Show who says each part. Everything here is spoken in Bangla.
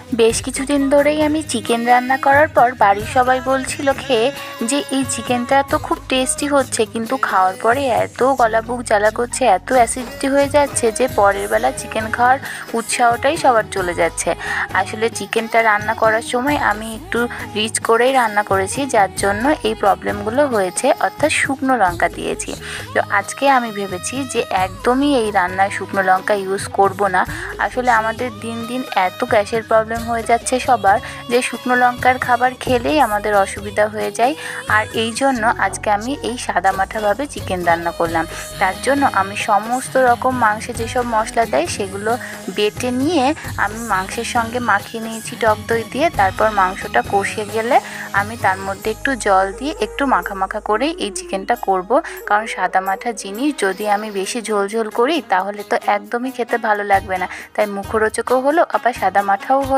Speaker 1: বেশ কিছুদিন ধরেই আমি চিকেন রান্না করার পর বাড়ির সবাই বলছিল খেয়ে যে এই চিকেনটা তো খুব টেস্টি হচ্ছে, কিন্তু খাওয়ার পরে এত গলা বুক জ্বালা করছে, এত অ্যাসিডিটি হয়ে যাচ্ছে যে পরের বেলা চিকেন খাওয়ার উৎসাহটাই সবার চলে যাচ্ছে। আসলে চিকেনটা রান্না করার সময় আমি একটু রিচ করেই রান্না করেছি, যার জন্য এই প্রবলেমগুলো হয়েছে, অর্থাৎ শুকনো লঙ্কা দিয়েছি। তো আজকে আমি ভেবেছি যে একদমই এই রান্নায় শুকনো লঙ্কা ইউজ করব না। আসলে আমাদের দিন দিন এত গ্যাসের প্রবলেম হয়ে যাচ্ছে সবার, যে শুকনো লঙ্কার খাবার খেলেই আমাদের অসুবিধা হয়ে যায়। আর এই জন্য আজকে আমি এই সাদামাঠাভাবে চিকেন রান্না করলাম। তার জন্য আমি সমস্ত রকম মাংসে যেসব মশলা দেয় সেগুলো বেটে নিয়ে আমি মাংসের সঙ্গে মাখিয়ে নিয়েছি টক দই দিয়ে। তারপর মাংসটা কষে গেলে আমি তার মধ্যে একটু জল দিয়ে একটু মাখা মাখা করেই এই চিকেনটা করব। কারণ সাদামাঠা জিনিস যদি আমি বেশি ঝোল ঝোল করি তাহলে তো একদমই খেতে ভালো লাগবে না, তাই মুখরোচকও হলো আবার সাদামাঠাও হলো।